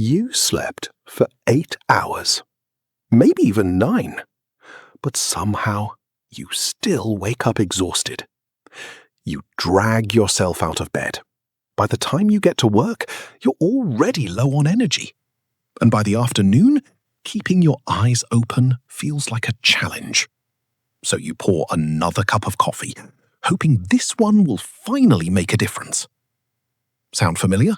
You slept for 8 hours, maybe even 9, but somehow you still wake up exhausted. You drag yourself out of bed. By the time you get to work, you're already low on energy. And by the afternoon, keeping your eyes open feels like a challenge. So you pour another cup of coffee, hoping this one will finally make a difference. Sound familiar?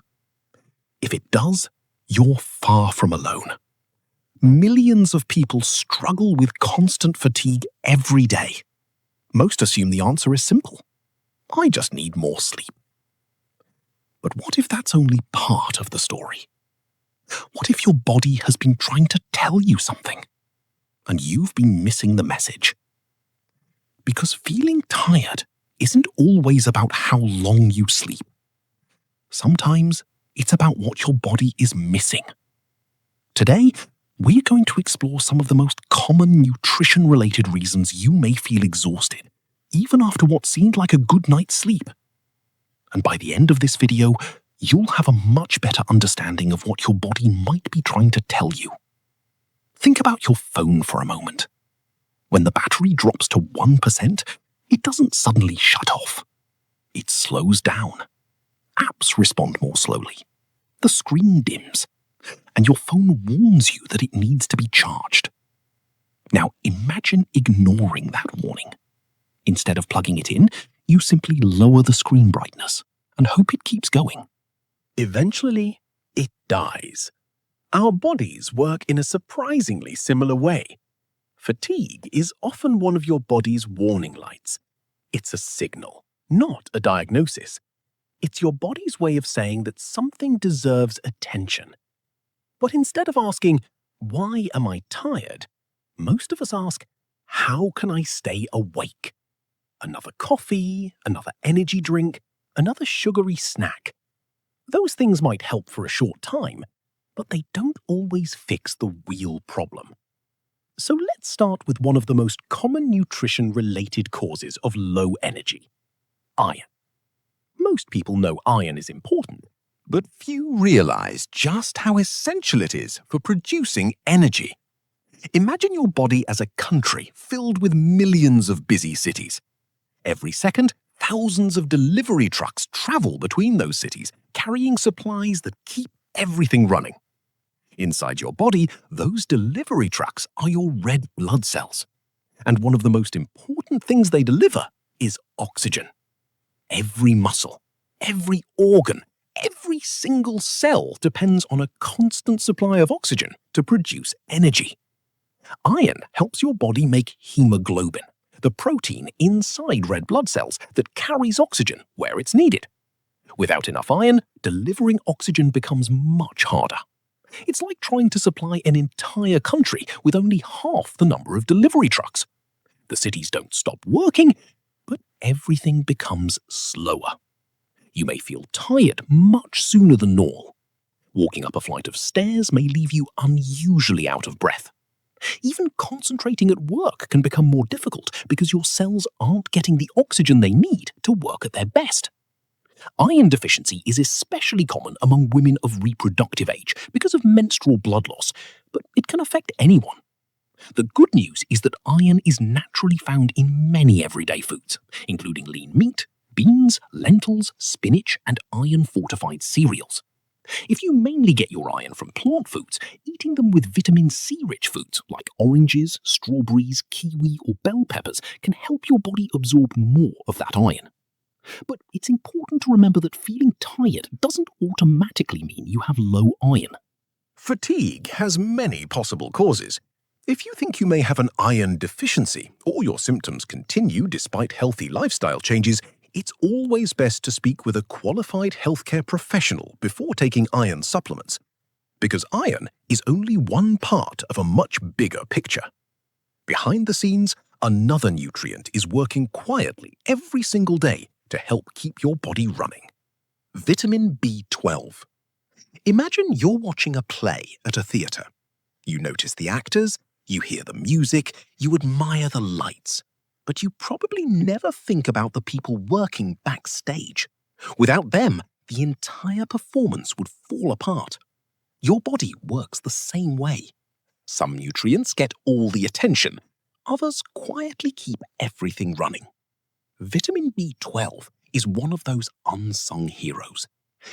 If it does, you're far from alone. Millions of people struggle with constant fatigue every day. Most assume the answer is simple. I just need more sleep. But what if that's only part of the story? What if your body has been trying to tell you something, and you've been missing the message? Because feeling tired isn't always about how long you sleep. Sometimes it's about what your body is missing. Today, we're going to explore some of the most common nutrition-related reasons you may feel exhausted, even after what seemed like a good night's sleep. And by the end of this video, you'll have a much better understanding of what your body might be trying to tell you. Think about your phone for a moment. When the battery drops to 1%, it doesn't suddenly shut off. It slows down. Apps respond more slowly. The screen dims, and your phone warns you that it needs to be charged. Now imagine ignoring that warning. Instead of plugging it in, you simply lower the screen brightness and hope it keeps going. Eventually, it dies. Our bodies work in a surprisingly similar way. Fatigue is often one of your body's warning lights. It's a signal, not a diagnosis. It's your body's way of saying that something deserves attention. But instead of asking, "Why am I tired?" most of us ask, "How can I stay awake?" Another coffee, another energy drink, another sugary snack. Those things might help for a short time, but they don't always fix the real problem. So let's start with one of the most common nutrition-related causes of low energy: iron. Most people know iron is important, but few realize just how essential it is for producing energy. Imagine your body as a country filled with millions of busy cities. Every second, thousands of delivery trucks travel between those cities, carrying supplies that keep everything running. Inside your body, those delivery trucks are your red blood cells. And one of the most important things they deliver is oxygen. Every muscle, every organ, every single cell depends on a constant supply of oxygen to produce energy. Iron helps your body make hemoglobin, the protein inside red blood cells that carries oxygen where it's needed. Without enough iron, delivering oxygen becomes much harder. It's like trying to supply an entire country with only half the number of delivery trucks. The cities don't stop working, but everything becomes slower. You may feel tired much sooner than normal. Walking up a flight of stairs may leave you unusually out of breath. Even concentrating at work can become more difficult because your cells aren't getting the oxygen they need to work at their best. Iron deficiency is especially common among women of reproductive age because of menstrual blood loss, but it can affect anyone. The good news is that iron is naturally found in many everyday foods, including lean meat, beans, lentils, spinach, and iron-fortified cereals. If you mainly get your iron from plant foods, eating them with vitamin C-rich foods like oranges, strawberries, kiwi, or bell peppers can help your body absorb more of that iron. But it's important to remember that feeling tired doesn't automatically mean you have low iron. Fatigue has many possible causes. If you think you may have an iron deficiency, or your symptoms continue despite healthy lifestyle changes, it's always best to speak with a qualified healthcare professional before taking iron supplements, because iron is only one part of a much bigger picture. Behind the scenes, another nutrient is working quietly every single day to help keep your body running: vitamin B12. Imagine you're watching a play at a theater. You notice the actors, you hear the music, you admire the lights, but you probably never think about the people working backstage. Without them, the entire performance would fall apart. Your body works the same way. Some nutrients get all the attention, others quietly keep everything running. Vitamin B12 is one of those unsung heroes.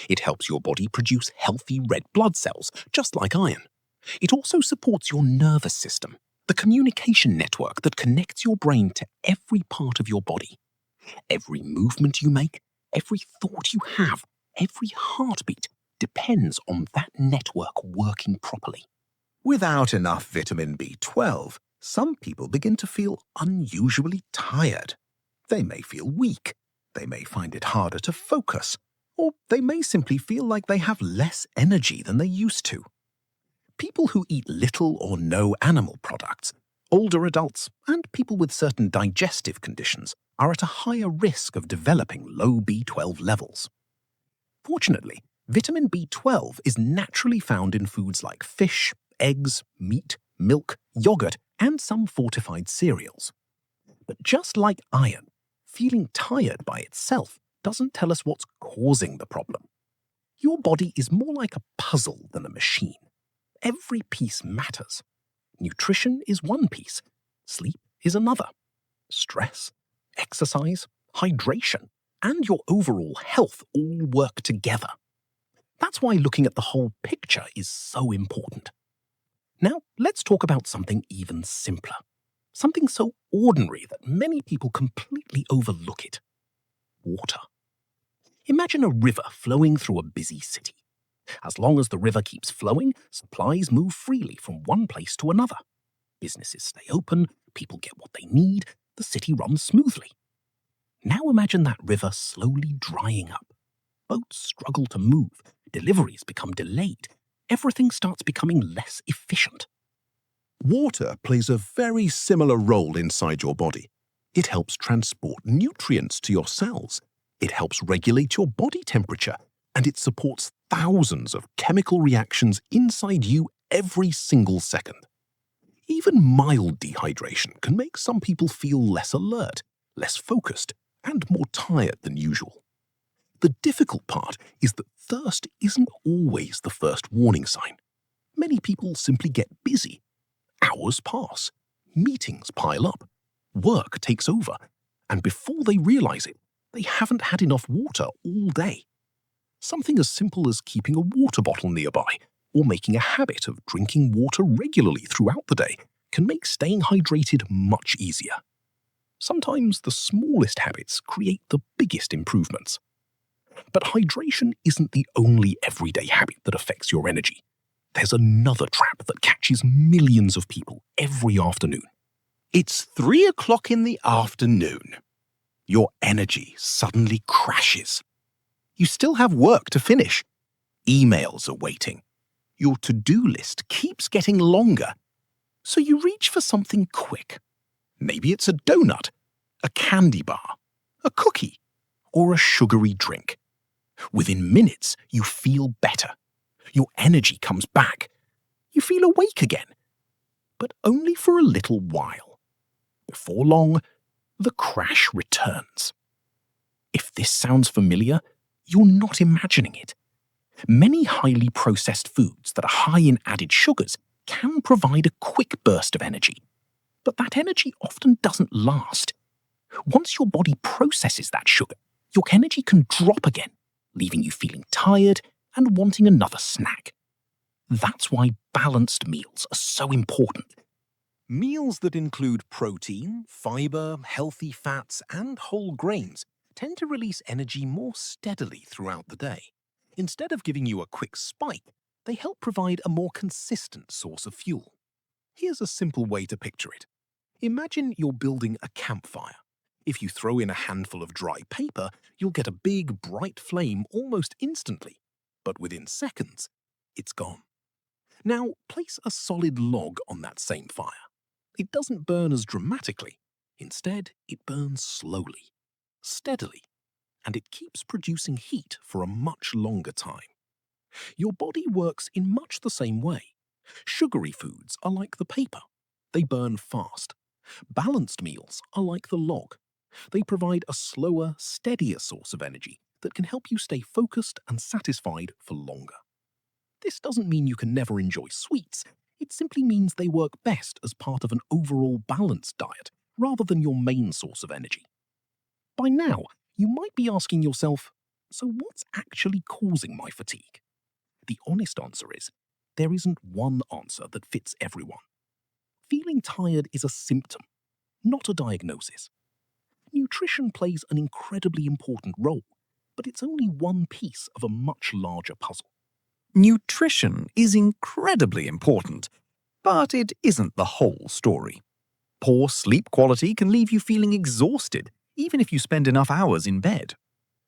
It helps your body produce healthy red blood cells, just like iron. It also supports your nervous system, the communication network that connects your brain to every part of your body. Every movement you make, every thought you have, every heartbeat depends on that network working properly. Without enough vitamin B12, some people begin to feel unusually tired. They may feel weak, they may find it harder to focus, or they may simply feel like they have less energy than they used to. People who eat little or no animal products, older adults, and people with certain digestive conditions are at a higher risk of developing low B12 levels. Fortunately, vitamin B12 is naturally found in foods like fish, eggs, meat, milk, yogurt, and some fortified cereals. But just like iron, feeling tired by itself doesn't tell us what's causing the problem. Your body is more like a puzzle than a machine. Every piece matters. Nutrition is one piece, sleep is another. Stress, exercise, hydration, and your overall health all work together. That's why looking at the whole picture is so important. Now, let's talk about something even simpler. Something so ordinary that many people completely overlook it. Water. Imagine a river flowing through a busy city. As long as the river keeps flowing, supplies move freely from one place to another. Businesses stay open, people get what they need, the city runs smoothly. Now imagine that river slowly drying up. Boats struggle to move, deliveries become delayed, everything starts becoming less efficient. Water plays a very similar role inside your body. It helps transport nutrients to your cells. It helps regulate your body temperature, and it supports thousands of chemical reactions inside you every single second. Even mild dehydration can make some people feel less alert, less focused, and more tired than usual. The difficult part is that thirst isn't always the first warning sign. Many people simply get busy. Hours pass, meetings pile up, work takes over, and before they realize it, they haven't had enough water all day. Something as simple as keeping a water bottle nearby or making a habit of drinking water regularly throughout the day can make staying hydrated much easier. Sometimes the smallest habits create the biggest improvements. But hydration isn't the only everyday habit that affects your energy. There's another trap that catches millions of people every afternoon. It's 3 o'clock in the afternoon. Your energy suddenly crashes. You still have work to finish. Emails are waiting. Your to-do list keeps getting longer. So you reach for something quick. Maybe it's a donut, a candy bar, a cookie, or a sugary drink. Within minutes, you feel better. Your energy comes back. You feel awake again. But only for a little while. Before long, the crash returns. If this sounds familiar, you're not imagining it. Many highly processed foods that are high in added sugars can provide a quick burst of energy. But that energy often doesn't last. Once your body processes that sugar, your energy can drop again, leaving you feeling tired and wanting another snack. That's why balanced meals are so important. Meals that include protein, fiber, healthy fats, and whole grains tend to release energy more steadily throughout the day. Instead of giving you a quick spike, they help provide a more consistent source of fuel. Here's a simple way to picture it. Imagine you're building a campfire. If you throw in a handful of dry paper, you'll get a big, bright flame almost instantly. But within seconds, it's gone. Now, place a solid log on that same fire. It doesn't burn as dramatically. Instead, it burns slowly, steadily, and it keeps producing heat for a much longer time. Your body works in much the same way. Sugary foods are like the paper. They burn fast. Balanced meals are like the log. They provide a slower, steadier source of energy that can help you stay focused and satisfied for longer. This doesn't mean you can never enjoy sweets. It simply means they work best as part of an overall balanced diet, rather than your main source of energy. By now, you might be asking yourself, so what's actually causing my fatigue? The honest answer is, there isn't one answer that fits everyone. Feeling tired is a symptom, not a diagnosis. Nutrition plays an incredibly important role, but it's only one piece of a much larger puzzle. Nutrition is incredibly important, but it isn't the whole story. Poor sleep quality can leave you feeling exhausted, even if you spend enough hours in bed.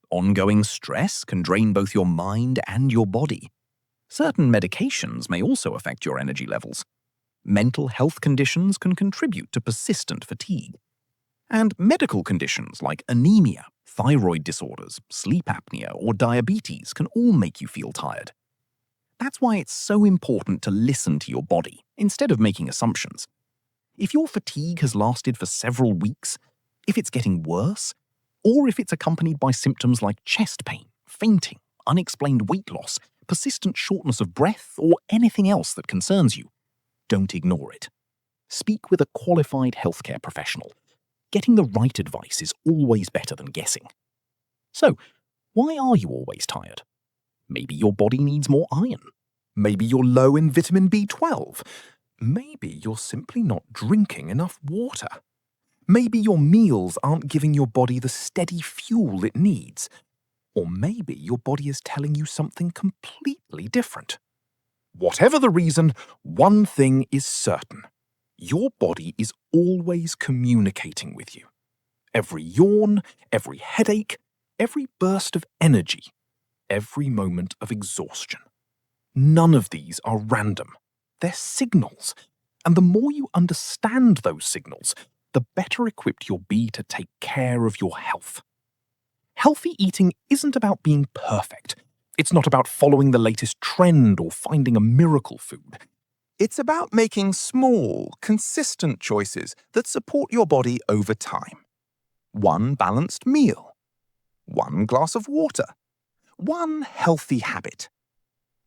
Ongoing stress can drain both your mind and your body. Certain medications may also affect your energy levels. Mental health conditions can contribute to persistent fatigue. And medical conditions like anemia, thyroid disorders, sleep apnea, or diabetes can all make you feel tired. That's why it's so important to listen to your body instead of making assumptions. If your fatigue has lasted for several weeks, if it's getting worse, or if it's accompanied by symptoms like chest pain, fainting, unexplained weight loss, persistent shortness of breath, or anything else that concerns you, don't ignore it. Speak with a qualified healthcare professional. Getting the right advice is always better than guessing. So, why are you always tired? Maybe your body needs more iron. Maybe you're low in vitamin B12. Maybe you're simply not drinking enough water. Maybe your meals aren't giving your body the steady fuel it needs. Or maybe your body is telling you something completely different. Whatever the reason, one thing is certain. Your body is always communicating with you. Every yawn, every headache, every burst of energy, every moment of exhaustion. None of these are random. They're signals. And the more you understand those signals, the better equipped you'll be to take care of your health. Healthy eating isn't about being perfect. It's not about following the latest trend or finding a miracle food. It's about making small, consistent choices that support your body over time. One balanced meal. One glass of water. One healthy habit.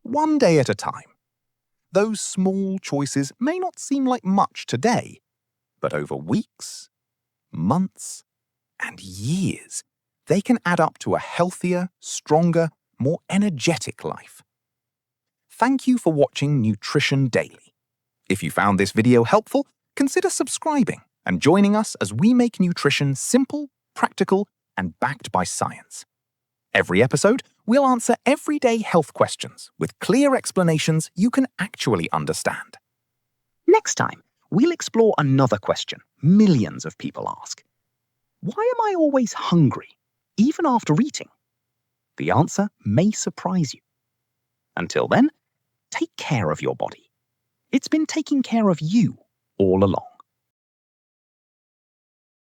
One day at a time. Those small choices may not seem like much today, but over weeks, months, and years, they can add up to a healthier, stronger, more energetic life. Thank you for watching Nutrition Daily. If you found this video helpful, consider subscribing and joining us as we make nutrition simple, practical, and backed by science. Every episode, we'll answer everyday health questions with clear explanations you can actually understand. Next time, we'll explore another question millions of people ask. Why am I always hungry, even after eating? The answer may surprise you. Until then, take care of your body. It's been taking care of you all along.